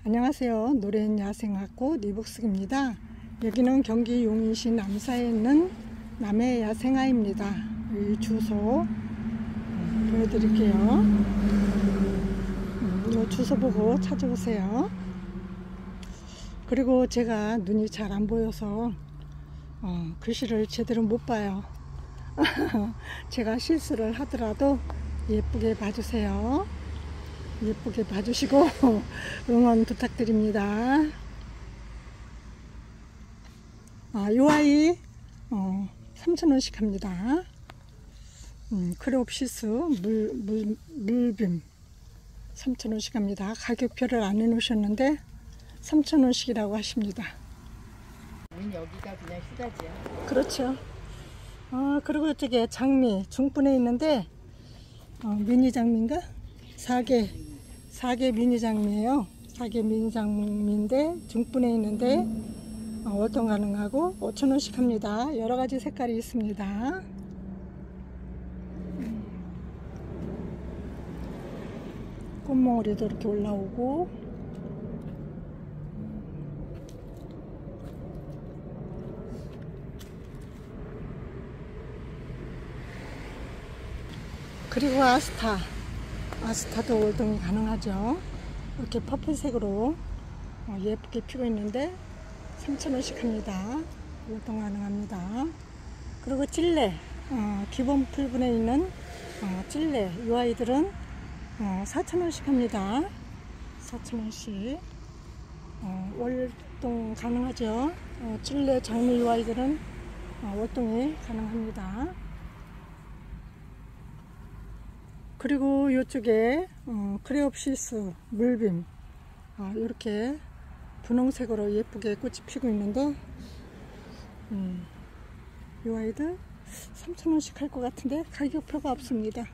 안녕하세요. 노래엔 야생화꽃 이복숙입니다. 여기는 경기 용인시 남사에 있는 남해 야생화입니다. 이 주소 보여드릴게요. 이 주소 보고 찾아오세요. 그리고 제가 눈이 잘 안 보여서 글씨를 제대로 못 봐요. 제가 실수를 하더라도 예쁘게 봐주세요. 예쁘게 봐주시고 응원 부탁드립니다. 요 아이 3,000원씩 합니다. 크레옵시스 물빔 3,000원씩 합니다. 가격표를 안 해놓으셨는데 3,000원씩이라고 하십니다. 여기가 그냥 시다지야. 그렇죠. 그리고 이쪽에 장미 중분에 있는데 미니 장미인가? 4개 미니 장미예요. 4개 미니 장미인데 중분에 있는데 월동 가능하고 5,000원씩 합니다. 여러가지 색깔이 있습니다. 꽃몽오리도 이렇게 올라오고 그리고 아스타도 월동이 가능하죠. 이렇게 퍼플색으로 예쁘게 피고 있는데 3,000원씩 합니다. 월동 가능합니다. 그리고 찔레 기본 풀분에 있는 찔레 이 아이들은 4,000원씩 합니다. 4,000원씩 월동 가능하죠. 찔레 장미 이 아이들은 월동이 가능합니다. 그리고 이쪽에 크레옵시스 물빔 이렇게 분홍색으로 예쁘게 꽃이 피고 있는데 이 아이들 3,000원씩 할 것 같은데 가격표가 없습니다.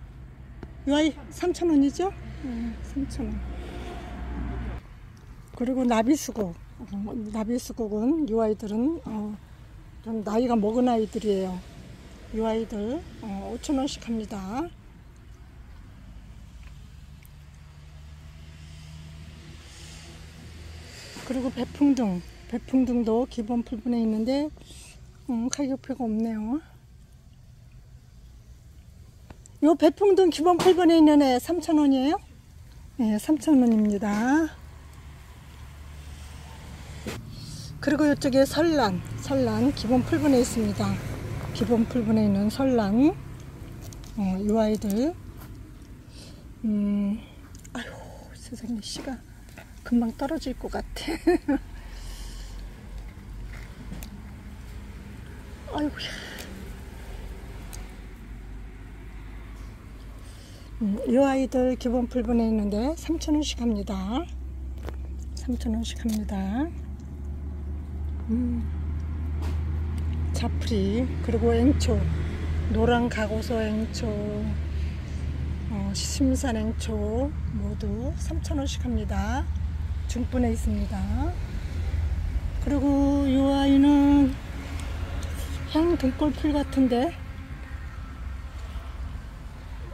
이 아이 3,000원이죠? 3,000원. 그리고 나비수국은 이 아이들은 좀 나이가 먹은 아이들이에요. 이 아이들 5,000원씩 합니다. 그리고 배풍등도 기본 풀분에 있는데 가격표가 없네요. 요 배풍등 기본 풀분에 있는 애 3,000원이에요? 네, 3,000원입니다. 그리고 이쪽에 설란 기본 풀분에 있습니다. 기본 풀분에 있는 설란 요 아이들 아유 세상에 씨가 금방 떨어질 것 같아. 아이고야. 이 아이들 기본 풀분에 있는데 3,000원씩 합니다. 3,000원씩 합니다. 자프리 그리고 앵초 노란 가고서 앵초 심산앵초 모두 3,000원씩 합니다. 중분에 있습니다. 그리고 이 아이는 향 등골풀 같은데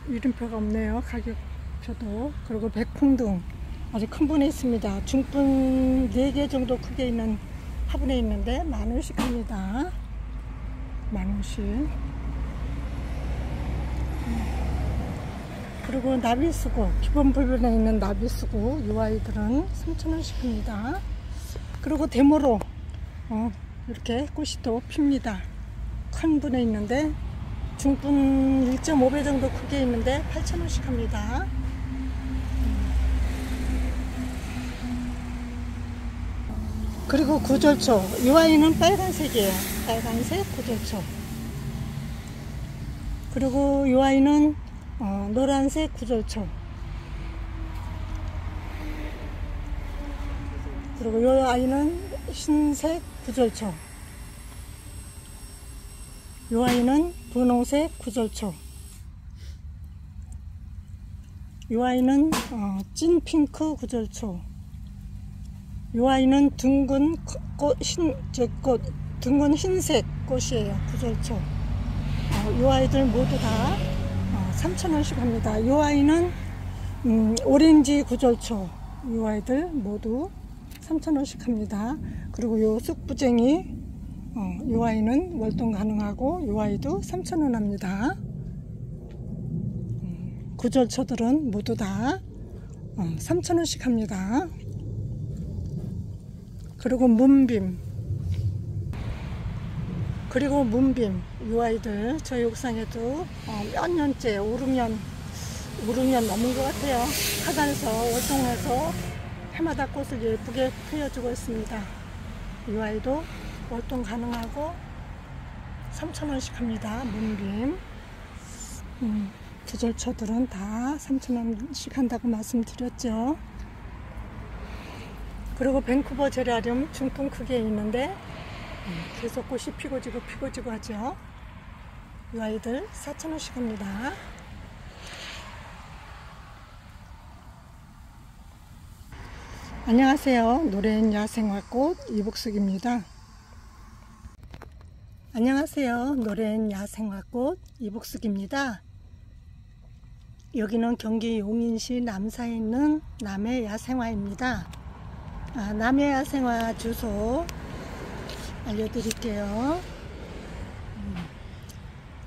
이름표가 없네요. 가격표도. 그리고 백풍등 아주 큰 분에 있습니다. 중분 4개 정도 크게 있는 화분에 있는데 10,000원씩 합니다. 10,000원씩. 그리고 나비수국 기본 풀분에 있는 나비수국 이 아이들은 3,000원씩 합니다. 그리고 대모로 이렇게 꽃이 또 핍니다. 큰 분에 있는데 중분 1.5배 정도 크게 있는데 8,000원씩 합니다. 그리고 구절초 이 아이는 빨간색이에요. 빨간색 구절초. 그리고 이 아이는 노란색 구절초. 그리고 이 아이는 흰색 구절초. 이 아이는 분홍색 구절초. 이 아이는 찐 핑크 구절초. 이 아이는 둥근 흰색 꽃이에요. 구절초. 이 아이들 모두 다 3,000원씩 합니다. 이 아이는 오렌지 구절초. 이 아이들 모두 3,000원씩 합니다. 그리고 요 쑥부쟁이 요 아이는 월동 가능하고 요 아이도 3,000원 합니다. 구절초들은 모두 다 3,000원씩 합니다. 그리고 문빔 요 아이들 저희 옥상에도 몇 년째 5, 6년 넘은 것 같아요. 하단에서 월동해서 해마다 꽃을 예쁘게 피워주고 있습니다. 이 아이도 월동 가능하고 3,000원씩 합니다. 문빔 구절초들은 다 3,000원씩 한다고 말씀드렸죠. 그리고 밴쿠버 제라늄 중풍 크기에 있는데 계속 꽃이 피고 지고 하죠. 이 아이들 4,000원씩 합니다. 안녕하세요. 노래인 야생화꽃 이복숙입니다. 안녕하세요. 노래인 야생화꽃 이복숙입니다. 여기는 경기 용인시 남사에 있는 남해 야생화입니다. 남해 야생화 주소 알려드릴게요.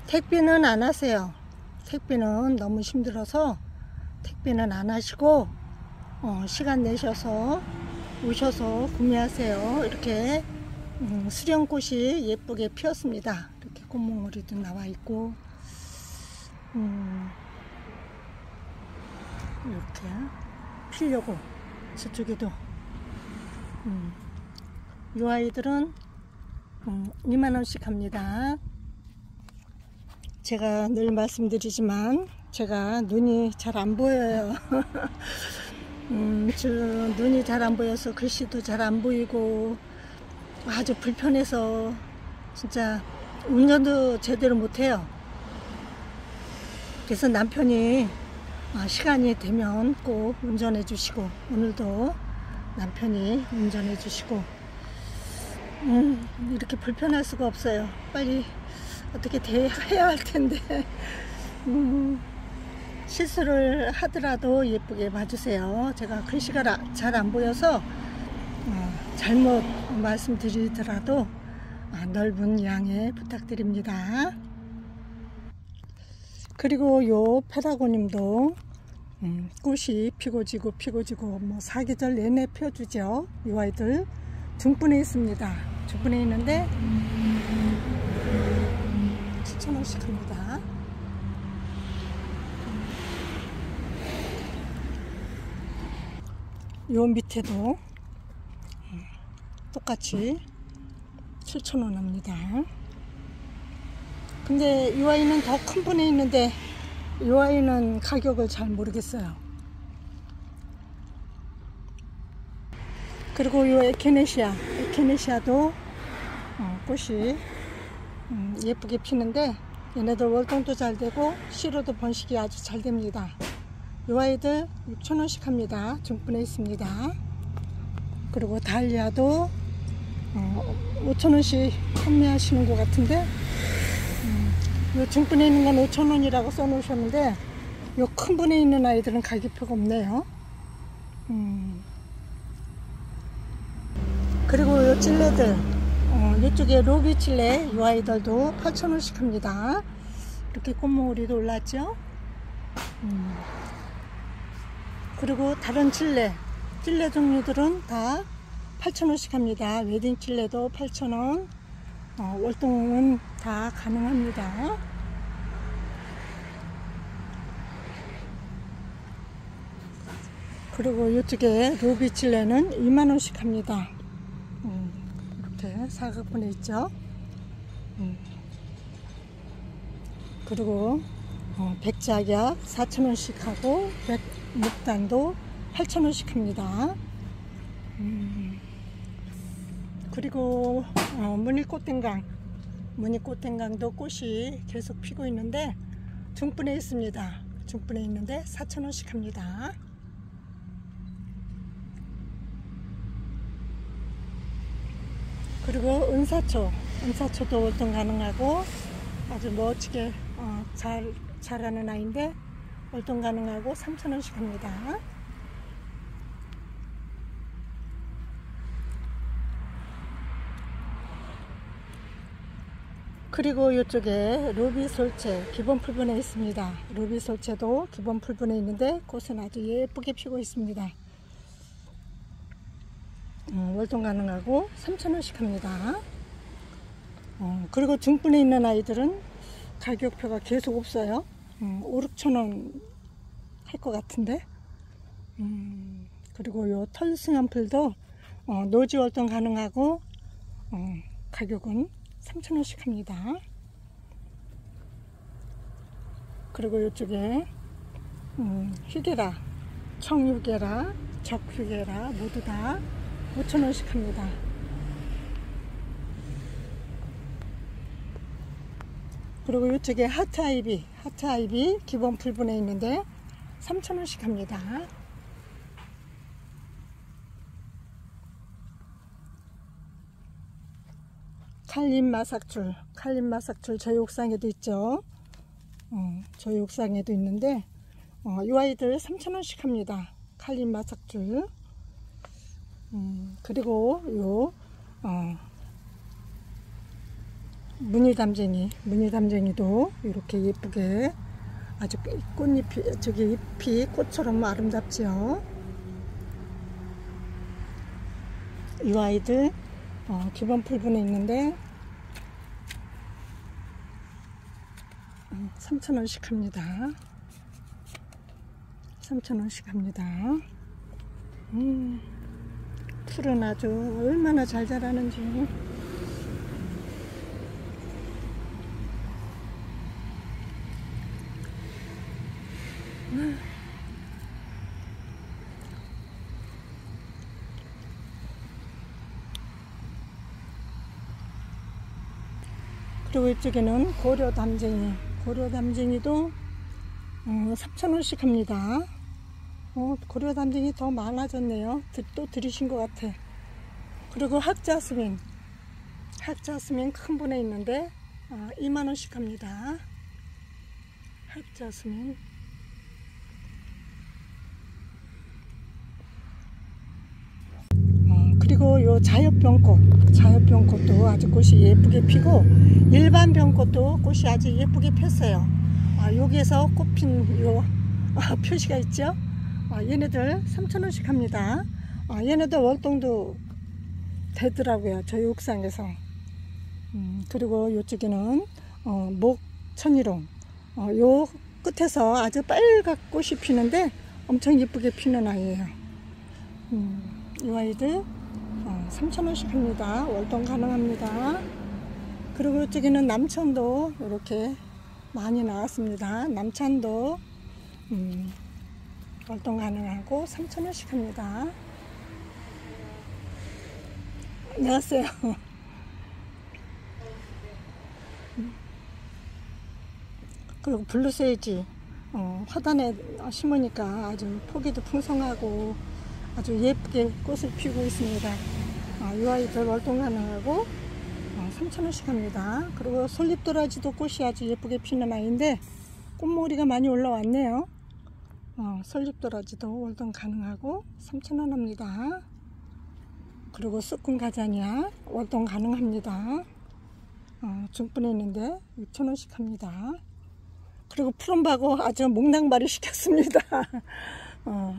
택배는 안 하세요. 택배는 너무 힘들어서 택배는 안 하시고 시간 내셔서 오셔서 구매하세요. 이렇게 수령꽃이 예쁘게 피었습니다. 이렇게 꽃몽오리도 나와 있고 이렇게 피려고 저쪽에도 이 아이들은 2만원씩 합니다. 제가 늘 말씀드리지만 제가 눈이 잘 안 보여요. 눈이 잘 안 보여서 글씨도 잘 안 보이고 아주 불편해서 진짜 운전도 제대로 못해요. 그래서 남편이 시간이 되면 꼭 운전해 주시고, 오늘도 남편이 운전해 주시고 이렇게 불편할 수가 없어요. 빨리 어떻게 대해야 할 텐데 실수를 하더라도 예쁘게 봐주세요. 제가 글씨가 잘 안 보여서 잘못 말씀드리더라도 넓은 양해 부탁드립니다. 그리고 요 페라고님도 꽃이 피고 지고 뭐 사계절 내내 펴주죠. 이 아이들 중분에 있습니다. 중분에 있는데 7,000원씩 합니다. 요 밑에도 똑같이 7,000원 합니다. 근데 이 아이는 더 큰 분에 있는데 이 아이는 가격을 잘 모르겠어요. 그리고 이 에케네시아도 꽃이 예쁘게 피는데 얘네들 월동도 잘 되고 씨로도 번식이 아주 잘 됩니다. 이 아이들 6,000원씩 합니다. 중분에 있습니다. 그리고 달리아도 5,000원씩 판매하시는 것 같은데 요 중분에 있는 건 5,000원이라고 써놓으셨는데 요 큰 분에 있는 아이들은 가격표가 없네요. 그리고 요 찔레들 이쪽에 로비 찔레 요 아이들도 8,000원씩 합니다. 이렇게 꽃몽오리도 올랐죠. 그리고 다른 찔레 종류들은 다 8,000원씩 합니다. 웨딩 찔레도 8,000원, 월동은 다 가능합니다. 그리고 이쪽에 로비 찔레는 2만원씩 합니다. 이렇게 사각분에 있죠. 그리고 백작약 4,000원씩 하고 백목단도 8,000원씩 합니다. 그리고 무늬꽃댕강도 꽃이 계속 피고 있는데 중분에 있습니다. 중분에 있는데 4,000원씩 합니다. 그리고 은사초도 월동 가능하고 아주 멋지게 자라는 아이인데 월동 가능하고 3,000원씩 합니다. 그리고 이쪽에 루비 솔채 기본 풀분에 있습니다. 루비 솔채도 기본 풀분에 있는데 꽃은 아주 예쁘게 피고 있습니다. 월동 가능하고 3,000원씩 합니다. 그리고 중분에 있는 아이들은 가격표가 계속 없어요. 5,000~6,000원 할 것 같은데. 그리고 요 털승한 풀도 노지 월동 가능하고 가격은 3,000원씩 합니다. 그리고 이쪽에 휴게라, 청휴게라, 적휴게라 모두 다 5,000원씩 합니다. 그리고 이쪽에 하트아이비 기본 풀분에 있는데 3,000원씩 합니다. 칼림마삭줄 저희 옥상에도 있죠. 저희 옥상에도 있는데 이 아이들 3,000원씩 합니다. 칼림마삭줄. 그리고 요 무늬담쟁이도 이렇게 예쁘게 아주 꽃잎이 잎이 꽃처럼 아름답지요. 이 아이들 기본 풀분에 있는데 3,000원씩 합니다. 3,000원씩 합니다. 풀은 아주 얼마나 잘 자라는지. 그리고 이쪽에는 고려담쟁이도 3,000원씩 합니다. 고려담쟁이 더 많아졌네요. 또 들이신 것 같아. 그리고 학자스민 큰 분에 있는데 2만원씩 합니다. 학자스민. 그리고 요 자엽병꽃도 아주 꽃이 예쁘게 피고, 일반 병꽃도 꽃이 아주 예쁘게 폈어요. 여기에서 꽃핀 요 표시가 있죠. 얘네들 3,000원씩 합니다. 얘네들 월동도 되더라고요, 저희 옥상에서. 그리고 이쪽에는 목천일홍, 요 끝에서 아주 빨갛게 꽃이 피는데 엄청 예쁘게 피는 아이예요. 이 아이들 3,000원씩 합니다. 월동 가능합니다. 그리고 이쪽에는 남천도 이렇게 많이 나왔습니다. 남천도 월동 가능하고 3,000원씩 합니다. 안녕하세요. 그리고 블루세이지 화단에 심으니까 아주 포기도 풍성하고 아주 예쁘게 꽃을 피우고 있습니다. 이 아이들 월동 가능하고 3,000원씩 합니다. 그리고 솔잎도라지도 꽃이 아주 예쁘게 피는 아이인데 꽃머리가 많이 올라왔네요. 솔잎도라지도 월동 가능하고 3,000원 합니다. 그리고 쑥군 가자니아 월동 가능합니다. 중분에 있는데 6,000원씩 합니다. 그리고 푸른바고 아주 몽낭발이 시켰습니다.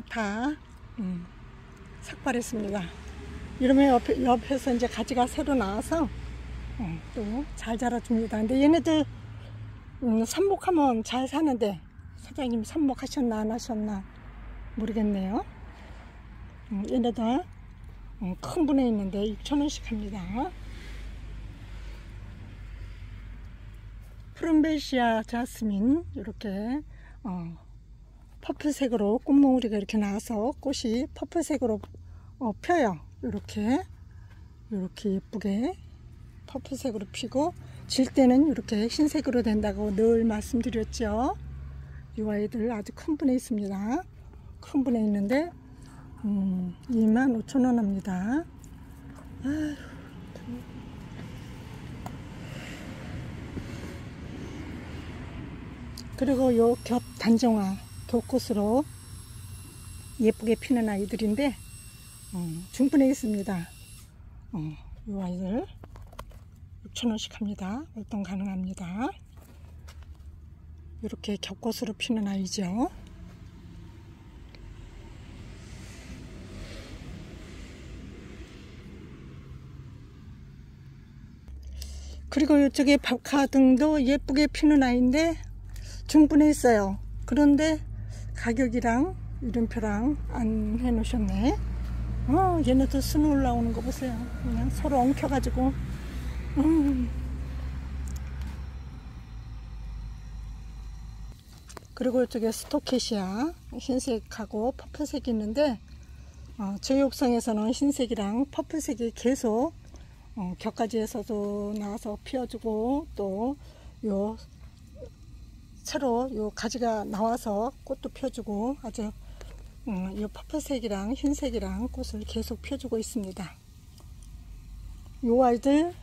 다 삭발했습니다. 이러면 옆에서 이제 가지가 새로 나와서 또 잘 자라줍니다. 근데 얘네들 삽목하면 잘 사는데 사장님 삽목하셨나 안 하셨나 모르겠네요. 얘네들 큰 분에 있는데 6,000원씩 합니다. 프롬베시아 자스민 이렇게 퍼플색으로 꽃몽우리가 이렇게 나와서 꽃이 퍼플색으로 펴요. 이렇게 예쁘게 퍼플색으로 피고 질 때는 이렇게 흰색으로 된다고 늘 말씀드렸죠. 이 아이들 아주 큰 분에 있습니다. 큰 분에 있는데 25,000원 합니다. 아휴. 그리고 요 겹 단정화 겹꽃으로 예쁘게 피는 아이들인데 중분에 있습니다. 이 아이들 6,000원씩 합니다. 월동 가능합니다. 이렇게 겹꽃으로 피는 아이죠. 그리고 이쪽에 박하등도 예쁘게 피는 아이인데 중분해 있어요. 그런데 가격이랑 이름표랑 안 해 놓으셨네. 얘네도 순 올라오는 거 보세요. 그냥 서로 엉켜 가지고 그리고 이쪽에 스토케시아 흰색하고 퍼플색이 있는데 저희 옥상에서는 흰색이랑 퍼플색이 계속 격가지에서도 나와서 피워주고, 또 요 새로 요 가지가 나와서 꽃도 펴주고, 아주 요 퍼플색이랑 흰색이랑 꽃을 계속 펴주고 있습니다. 요 아이들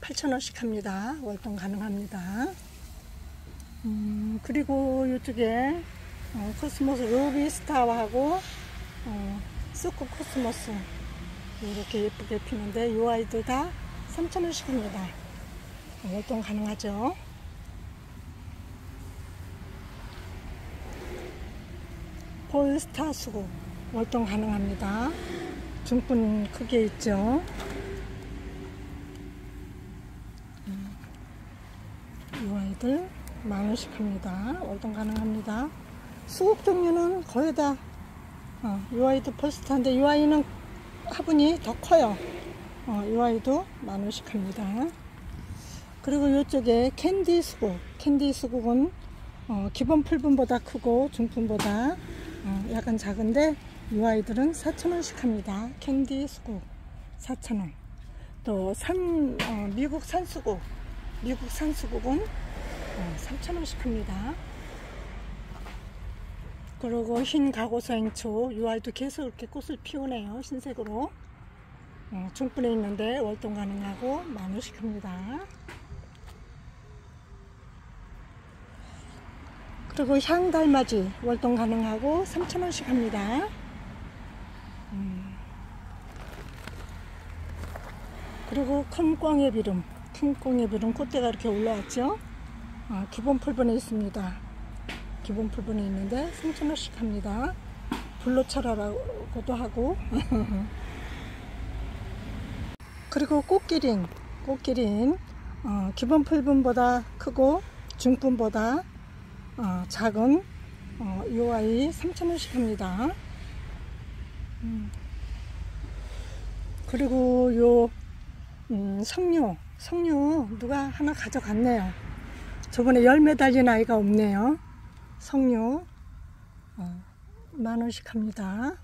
$8,000원씩 합니다. 월동 가능합니다. 그리고 이쪽에 코스모스 루비스타하고 수쿠 코스모스 이렇게 예쁘게 피는데 이 아이들 다 3,000원씩 합니다. 월동 가능하죠. 폴스타 수국 월동 가능합니다. 중분 크게 있죠. 이 아이들 10,000원씩 합니다. 월동 가능합니다. 수국 종류는 거의 다 이 아이도 폴스타인데 이 아이는 화분이 더 커요. 이 아이도 10,000원씩 합니다. 그리고 이쪽에 캔디 수국, 캔디 수국은 기본 풀분보다 크고 중분보다 약간 작은데 이 아이들은 4,000원씩 합니다. 캔디 수국 4,000원. 또 미국 산수국, 미국 산수국은 3,000원씩 합니다. 그리고 흰 가고서행초 이 아이도 계속 이렇게 꽃을 피우네요. 흰색으로 중분해 있는데 월동 가능하고 10,000원씩 합니다. 그리고 향달맞이 월동 가능하고 3,000원씩 합니다. 그리고 큰 꽝의비름, 큰 꽝의비름 꽃대가 이렇게 올라왔죠. 기본 풀분에 있습니다. 기본 풀분에 있는데 3,000원씩 합니다. 블루철화라고도 하고 그리고 꽃기린 기본 풀분보다 크고 중분보다 작은 이 아이 3,000원씩 합니다. 그리고 요 석류 누가 하나 가져갔네요. 저번에 열매 달린 아이가 없네요. 석류 10,000원씩 합니다.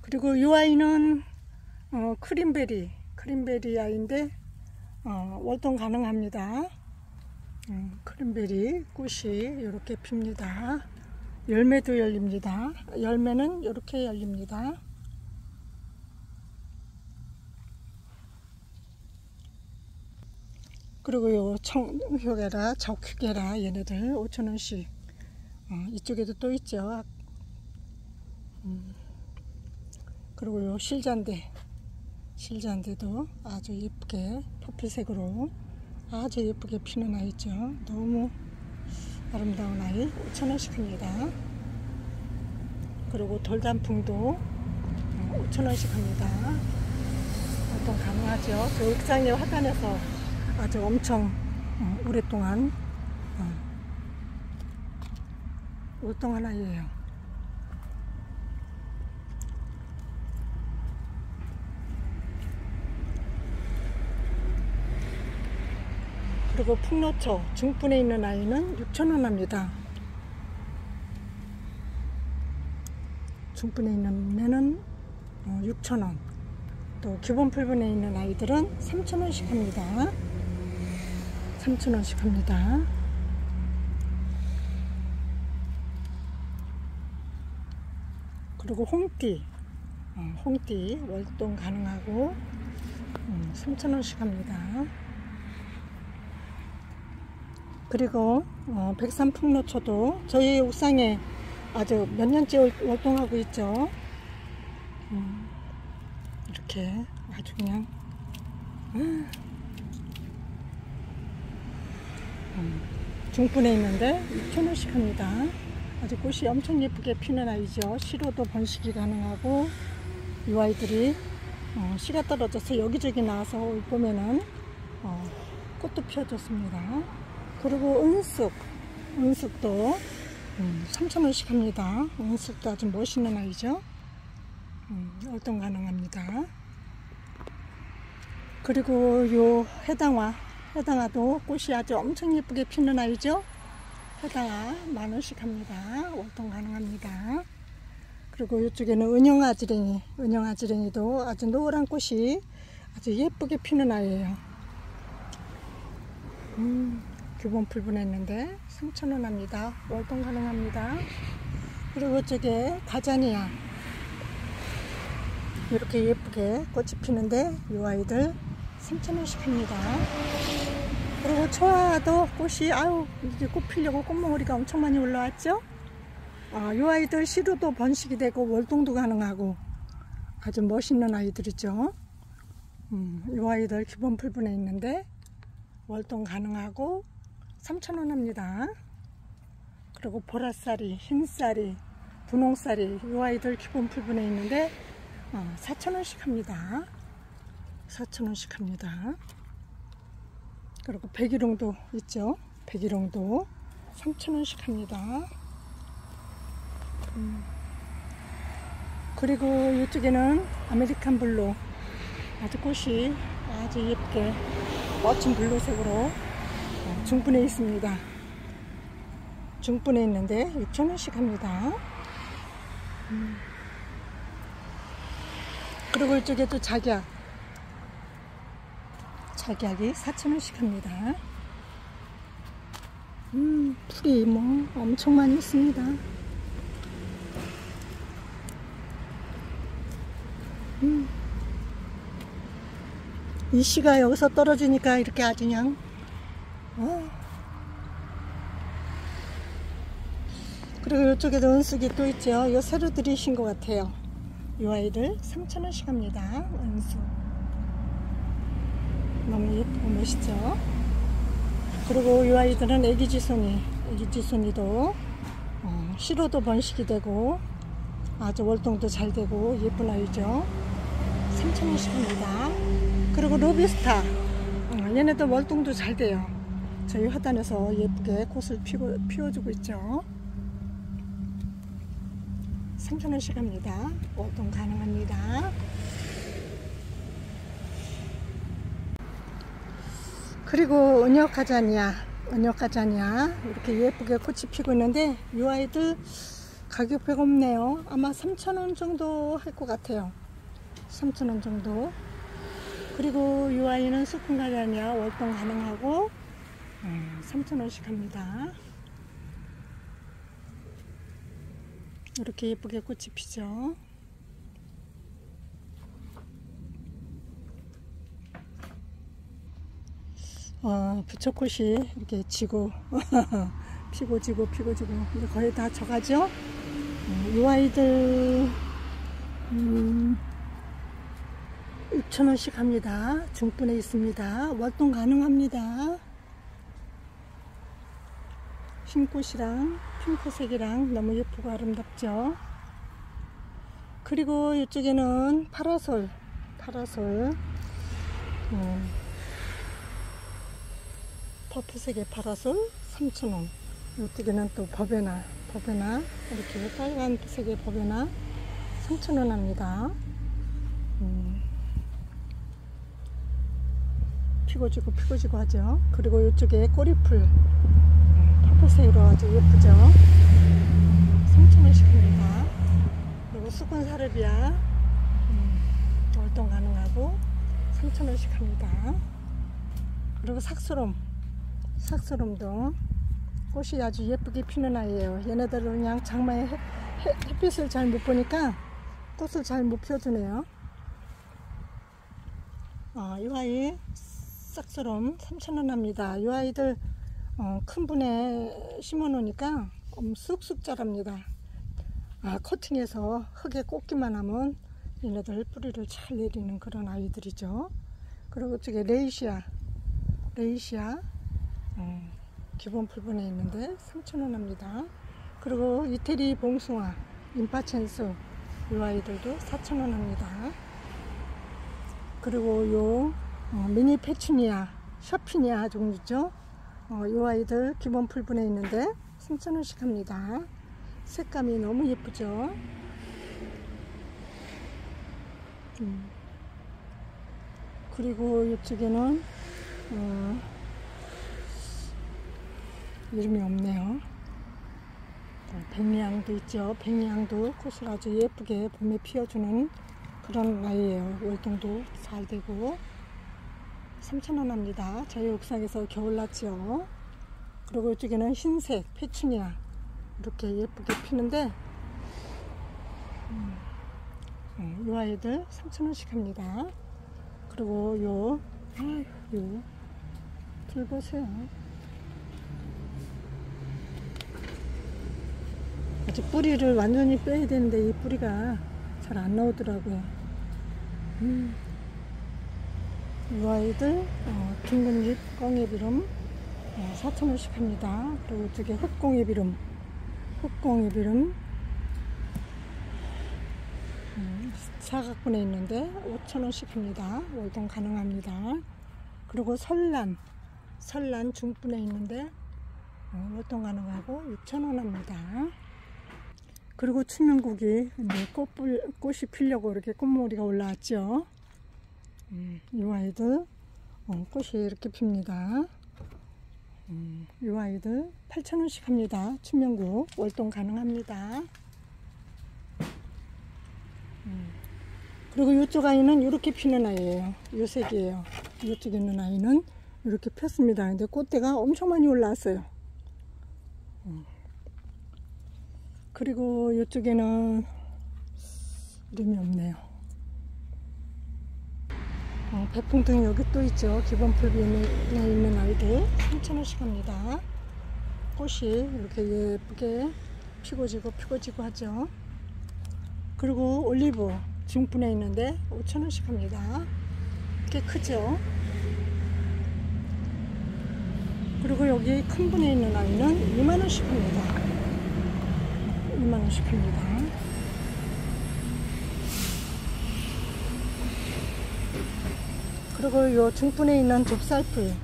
그리고 이 아이는 크림베리 아이인데 월동 가능합니다. 크림베리 꽃이 이렇게 핍니다. 열매도 열립니다. 열매는 이렇게 열립니다. 그리고 요 청효계라, 적효계라 얘네들 5,000원씩. 이쪽에도 또 있죠. 그리고 요 실잔대도 아주 예쁘게 퍼플색으로 아주 예쁘게 피는 아이 있죠. 너무 아름다운 아이 5,000원씩 합니다. 그리고 돌단풍도 5,000원씩 합니다. 월동 가능하죠. 저 옥상에 화단에서 아주 엄청 오랫동안 월동한 아이예요. 그리고 풍노초 중분에 있는 아이는 6,000원 합니다. 중분에 있는 애는 6,000원. 또 기본 풀분에 있는 아이들은 3,000원씩 합니다. 3,000원씩 합니다. 그리고 홍띠 월동 가능하고 3,000원씩 합니다. 그리고 백삼풍노초도 저희 옥상에 아주 몇 년째 월동하고 있죠. 이렇게 아주 그냥 중분에 있는데 6,000원씩 합니다. 아주 꽃이 엄청 예쁘게 피는 아이죠. 시로도 번식이 가능하고 이 아이들이 씨가 떨어져서 여기저기 나와서 보면은 꽃도 피워줬습니다. 그리고 은숙도 3,000원씩 합니다. 은숙도 아주 멋있는 아이죠. 월동 가능합니다. 그리고 요 해당화도 꽃이 아주 엄청 예쁘게 피는 아이죠. 해당화 10,000원씩 합니다. 월동 가능합니다. 그리고 이쪽에는 은영아지랭이도 아주 노란 꽃이 아주 예쁘게 피는 아이예요. 규본 풀분했는데 3,000원 합니다. 월동 가능합니다. 그리고 이쪽에 가자니아 이렇게 예쁘게 꽃이 피는데 이 아이들 3,000원씩 합니다. 그리고 초아도 꽃이 이제 꽃 피려고 꽃몽오리가 엄청 많이 올라왔죠. 이 아이들 시루도 번식이 되고 월동도 가능하고 아주 멋있는 아이들이죠. 이 아이들 기본 풀분에 있는데 월동 가능하고 3,000원 합니다. 그리고 보라쌀이, 흰쌀이, 분홍쌀이 이 아이들 기본 풀분에 있는데 4,000원씩 합니다. 4,000원씩 합니다. 그리고 백일홍도 있죠. 백일홍도 3,000원씩 합니다. 그리고 이쪽에는 아메리칸 블루 아주 꽃이 아주 예쁘게 멋진 블루색으로 중분에 있습니다. 중분에 있는데 6,000원씩 합니다. 그리고 이쪽에 또 작약이 4,000원씩 합니다. 풀이 엄청 많이 있습니다. 이 씨가 여기서 떨어지니까 이렇게 아주 그냥 그리고 이쪽에도 은숙이 또 있죠. 이거 새로 들이신 것 같아요. 이 아이들 3,000원씩 합니다. 은숙 너무 예쁘고 멋있죠. 그리고 이 아이들은 애기지손이도 시로도 번식이 되고 아주 월동도 잘 되고 예쁜 아이죠. 3,000원씩 합니다. 그리고 로비스타 얘네도 월동도 잘 돼요. 저희 화단에서 예쁘게 꽃을 피워주고 있죠. 3,000원씩 합니다. 월동 가능합니다. 그리고 은혁가자니아 이렇게 예쁘게 꽃이 피고 있는데 이 아이들 가격 배고프네요. 아마 3,000원 정도 할 것 같아요. 3,000원 정도. 그리고 이 아이는 수쿤가자니아 월동 가능하고 3,000원씩 합니다. 이렇게 예쁘게 꽃이 피죠. 부처꽃이 이렇게 지고 피고 지고 이제 거의 다 져가죠. 이 아이들 6,000원씩 합니다. 중분에 있습니다. 월동 가능합니다. 흰꽃이랑 핑크색이랑 너무 예쁘고 아름답죠. 그리고 이쪽에는 파라솔 퍼프색의 파라솔 3,000원. 이쪽에는 또 버베나 이렇게 빨간색의 버베나 3,000원 합니다. 피고지고 하죠. 그리고 이쪽에 꼬리풀 퍼프색으로 아주 예쁘죠. 3,000원씩 합니다. 그리고 수건 사르비아 월동 가능하고 3,000원씩 합니다. 그리고 삭소롬도 꽃이 아주 예쁘게 피는 아이예요. 얘네들은 그냥 장마에 햇빛을 잘 못 보니까 꽃을 잘 못 피워주네요. 이 아이 삭소롬 3,000원 합니다. 이 아이들 큰 분에 심어 놓으니까 쑥쑥 자랍니다. 커팅해서 흙에 꽂기만 하면 얘네들 뿌리를 잘 내리는 그런 아이들이죠. 그리고 이쪽에 레이시아 기본 풀분에 있는데 3,000원 합니다. 그리고 이태리 봉숭아 임파첸스 이 아이들도 4,000원 합니다. 그리고 요 미니 페추니아 샤피니아 종류죠. 이 아이들 기본 풀분에 있는데 3,000원씩 합니다. 색감이 너무 예쁘죠. 그리고 이쪽에는 이름이 없네요. 백리향도 있죠. 백리향도 꽃을 아주 예쁘게 봄에 피워주는 그런 아이예요. 월동도 잘 되고 3,000원 합니다. 저희 옥상에서 겨울났죠. 그리고 이쪽에는 흰색 페추니아 이렇게 예쁘게 피는데 이 아이들 3,000원씩 합니다. 그리고 요 풀 보세요. 아직 뿌리를 완전히 빼야 되는데 이 뿌리가 잘 안 나오더라고요. 이 아이들 둥근잎 꽁이비름 4,000원씩 합니다. 그리고 이쪽에 흑꽁이비름 사각분에 있는데 5,000원씩 합니다. 월동 가능합니다. 그리고 설란 중분에 있는데 월동 가능하고 6,000원 합니다. 그리고 추명국이 꽃이 피려고 이렇게 꽃무늬가 올라왔죠. 이 아이들 꽃이 이렇게 핍니다. 이 아이들 8,000원씩 합니다. 추명국 월동 가능합니다. 그리고 이쪽 아이는 이렇게 피는 아이예요. 이 색이에요. 이쪽에 있는 아이는 이렇게 폈습니다. 근데 꽃대가 엄청 많이 올라왔어요. 그리고 이쪽에는 이름이 없네요. 백풍등 여기 또 있죠. 기본 풀빈에 있는 아이들 3,000원씩 합니다. 꽃이 이렇게 예쁘게 피고지고 하죠. 그리고 올리브 중분에 있는데 5,000원씩 합니다. 꽤 크죠. 그리고 여기 큰 분에 있는 아이는 2만원씩 합니다. 2만원씩 합니다. 그리고 요 중분에 있는 좁쌀풀은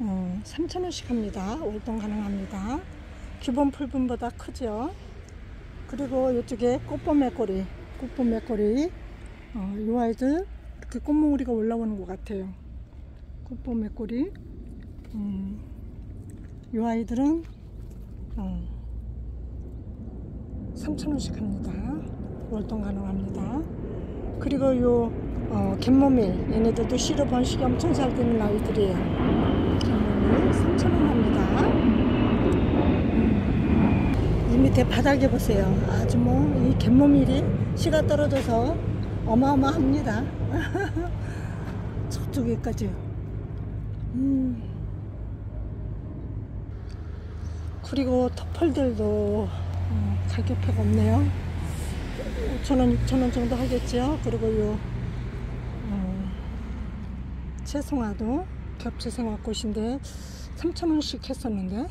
3,000원씩 합니다. 월동 가능합니다. 기본 풀분보다 크죠. 그리고 이쪽에 꽃봄매꼬리 이 아이들 이렇게 꽃몽우리가 올라오는 것 같아요. 꽃봄매꼬리 이 아이들은 3,000원씩 합니다. 월동 가능합니다. 그리고 요 갯모밀 얘네들도 씨로 번식이 엄청 잘 되는 아이들이에요. 갯모밀 3,000원 합니다. 이 밑에 바닥에 보세요. 아주 이 갯모밀이 씨가 떨어져서 어마어마합니다. 저쪽에까지. 그리고 터펄들도 가격표가 없네요. 5,000원, 6,000원 정도 하겠죠. 그리고 요 채송화도 겹채송화꽃인데 3,000원씩 했었는데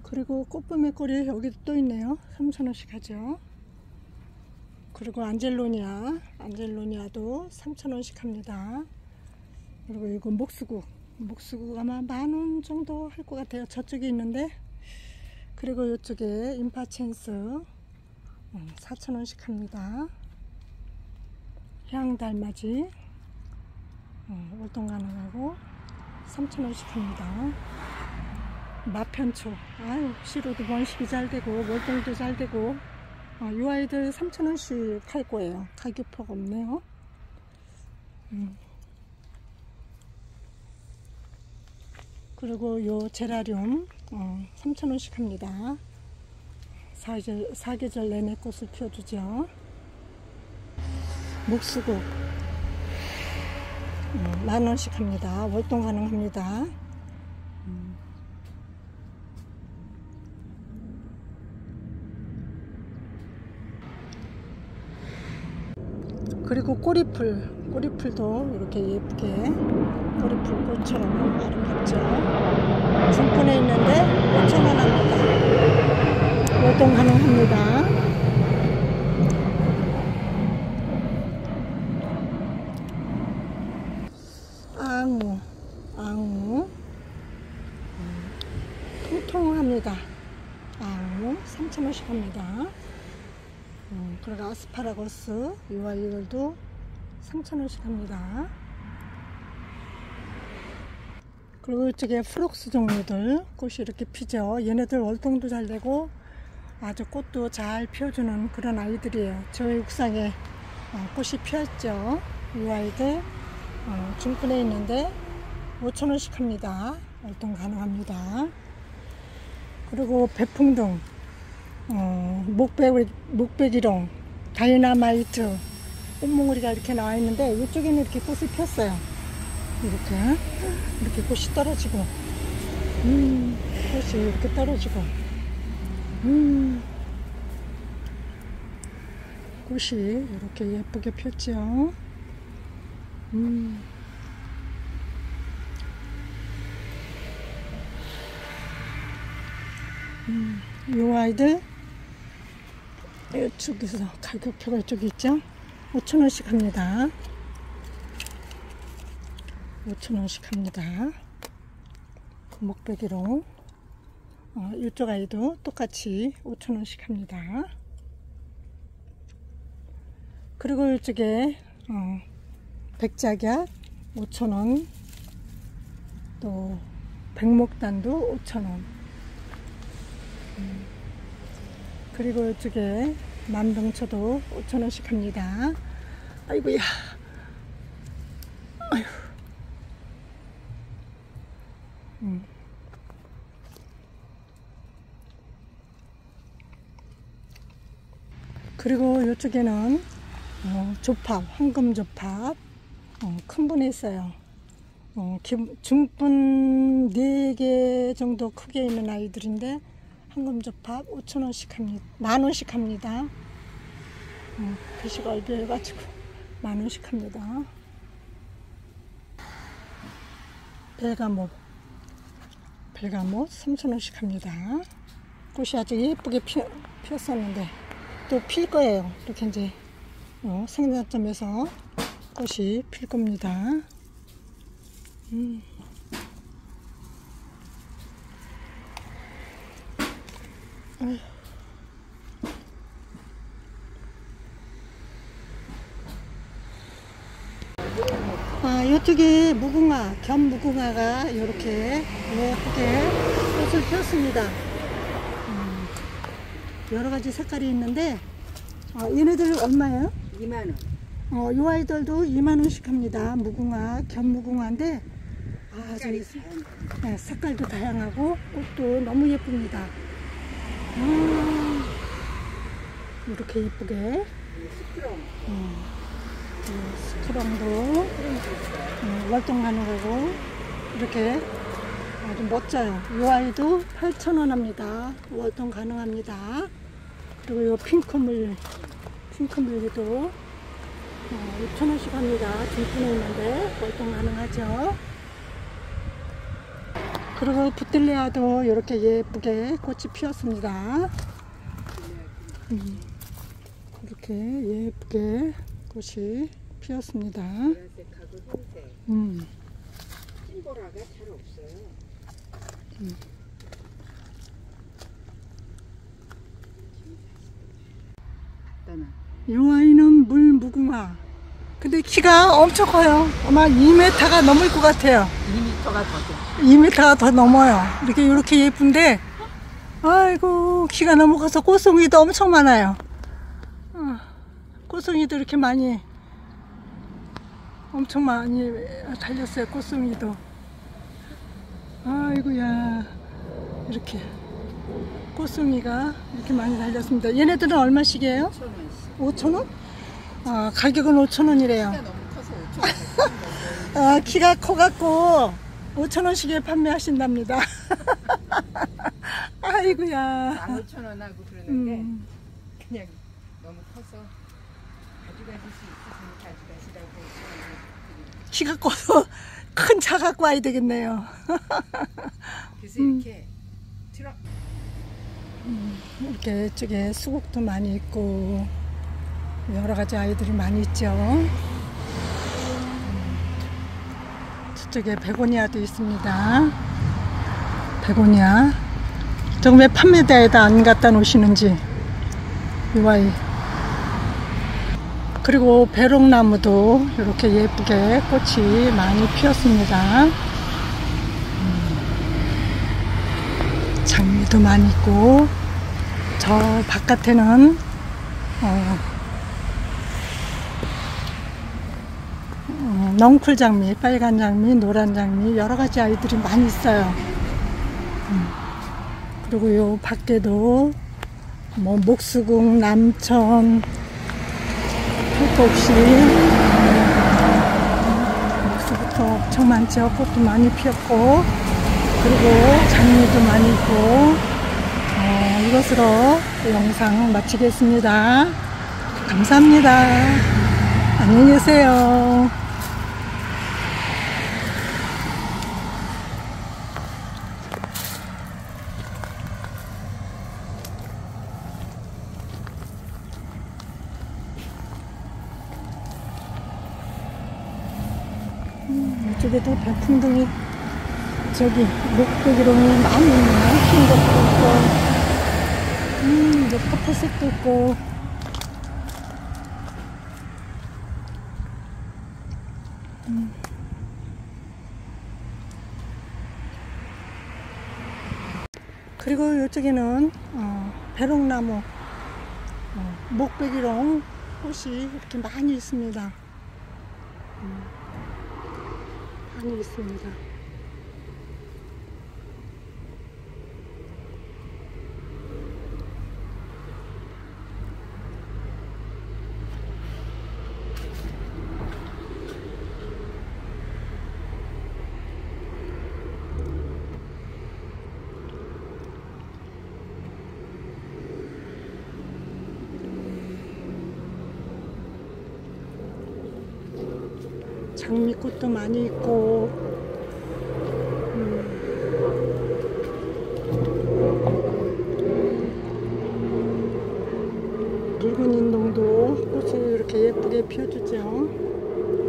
그리고 꽃봄매꼬리 여기도 또 있네요. 3,000원씩 하죠. 그리고 안젤로니아도 3,000원씩 합니다. 그리고 이거 목수국 아마 10,000원 정도 할 것 같아요. 저쪽에 있는데. 그리고 이쪽에 임파첸스 4,000원씩 합니다. 향달맞이 월동 가능하고 3,000원씩 합니다. 마편초 씨로도 번식이 잘 되고 월동도 잘 되고 이 아이들 3,000원씩 할 거예요. 가격표가 없네요. 그리고 요 제라늄 3,000원씩 합니다. 사계절 내내 꽃을 피워주죠. 목수국 10,000원씩 합니다. 월동 가능합니다. 그리고 꼬리풀도 이렇게 예쁘게 꼬리풀 꽃처럼 아름답죠. 중분에 있는데 5,000원 합니다. 월동 가능합니다. 앙우 통통합니다. 앙우 3,000원씩 합니다. 그리고 아스파라거스 이 아이들도 3,000원씩 합니다. 그리고 이쪽에 프록스 종류들 꽃이 이렇게 피죠. 얘네들 월동도 잘 되고 아주 꽃도 잘 피워주는 그런 아이들이에요. 저희 옥상에 꽃이 피었죠. 이 아이들 중분에 있는데 5,000원씩 합니다. 월동 가능합니다. 그리고 배풍등, 목베기롱, 다이너마이트, 꽃몽우리가 이렇게 나와 있는데 이쪽에는 이렇게 꽃이 폈어요. 이렇게 꽃이 떨어지고, 꽃이 이렇게 떨어지고, 꽃이 이렇게 예쁘게 폈죠. 이 아이들 이쪽에서 가격표가 이쪽에 있죠. 5,000원씩 합니다. 5,000원씩 합니다. 목베기로 이쪽 아이도 똑같이 5,000원씩 합니다. 그리고 이쪽에 백작약 5,000원, 또 백목단도 5,000원. 그리고 이쪽에 만병초도 5,000원씩 합니다. 아이고야. 아휴. 그리고 이쪽에는 조팝, 황금조팝 큰 분에 있어요. 중분 4개 정도 크게 있는 아이들인데 황금조팝 5,000원씩 합니다. 10,000원씩 합니다. 글씨가 얼벼해가지고 10,000원씩 합니다. 벨가못 3,000원씩 합니다. 꽃이 아주 예쁘게 피었었는데 또 필 거예요. 이렇게 이제 생산점에서 꽃이 필 겁니다. 이쪽에 무궁화, 견무궁화가 이렇게 예쁘게 꽃을 피웠습니다. 여러가지 색깔이 있는데 얘네들 얼마예요? 2만원. 이 아이들도 2만원씩 합니다. 무궁화, 견무궁화인데 색깔도 다양하고 꽃도 너무 예쁩니다. 이렇게 예쁘게 스크럼도 월동 가능하고 이렇게 아주 멋져요. 이 아이도 8,000원 합니다. 월동 가능합니다. 그리고 이 핑크물리도 6,000원씩 합니다. 중분에 있는데 월동 가능하죠. 그리고 부틀레아도 이렇게 예쁘게 꽃이 피었습니다. 이렇게 예쁘게 꽃이 피었습니다. 보라색하고 흰색. 찐보라가 잘 없어요. 이 아이는 물무궁화. 근데 키가 엄청 커요. 아마 2m가 넘을 것 같아요. 2m가 더 돼. 2m가 더 넘어요. 이렇게 예쁜데, 아이고, 키가 너무 커서 꽃송이도 엄청 많아요. 꽃송이도 이렇게 엄청 많이 달렸어요. 꽃송이도. 아이고야. 이렇게. 꽃송이가 이렇게 많이 달렸습니다. 얘네들은 얼마씩이에요? 5,000원? 가격은 5,000원이래요. 키가 너무 커서 5,000원. 키가 커갖고 5,000원씩에 판매하신답니다. 아이고야. 15,000원 하고 그러는데 그냥 너무 커서 가져가실 수 있으시면 날씨가 꺼서 큰 차 갖고 와야 되겠네요. 그래서 이렇게 트럭 이렇게 이쪽에 수국도 많이 있고 여러 가지 아이들이 많이 있죠. 저쪽에 베고니아도 있습니다. 베고니아. 저거 왜 판매대에다 안 갖다 놓으시는지. 유아이. 그리고 배롱나무도 이렇게 예쁘게 꽃이 많이 피었습니다. 장미도 많이 있고, 저 바깥에는 넝쿨 장미, 빨간 장미, 노란 장미 여러 가지 아이들이 많이 있어요. 그리고 요 밖에도 뭐 목수궁, 남천 할 거 없이 목수부터 엄청 많죠. 꽃도 많이 피었고, 그리고 장미도 많이 있고. 이것으로 영상 마치겠습니다. 감사합니다. 안녕히 계세요. 이쪽에도 병풍등이 저기 목베기롱이 많이 있네요. 흰 것도 있고 이제 퍼플색도 있고. 그리고 이쪽에는 배롱나무, 목베기롱 꽃이 이렇게 많이 있습니다. 많이 있습니다. 장미꽃도 많이 있고, 붉은 인동도 꽃을 이렇게 예쁘게 피워주죠.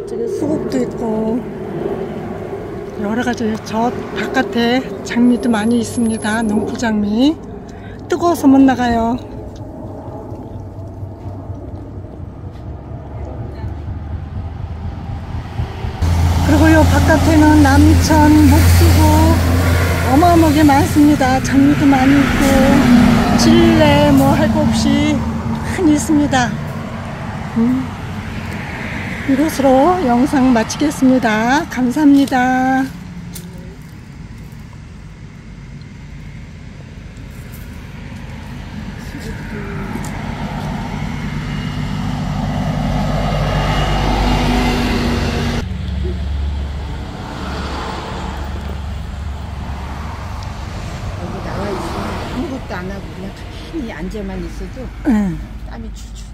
저기 수국도 있고 여러 가지. 저 바깥에 장미도 많이 있습니다. 넝쿨 장미. 뜨거워서 못 나가요. 그리고 요 바깥에는 남천, 목수구 어마어마하게 많습니다. 장미도 많이 있고, 진래 뭐 할 거 없이 많이 있습니다. 이것으로 영상 마치겠습니다. 감사합니다. 여기 나와 있으면 아무것도 안 하고 그냥 가만히 앉아만 있어도 땀이 줄줄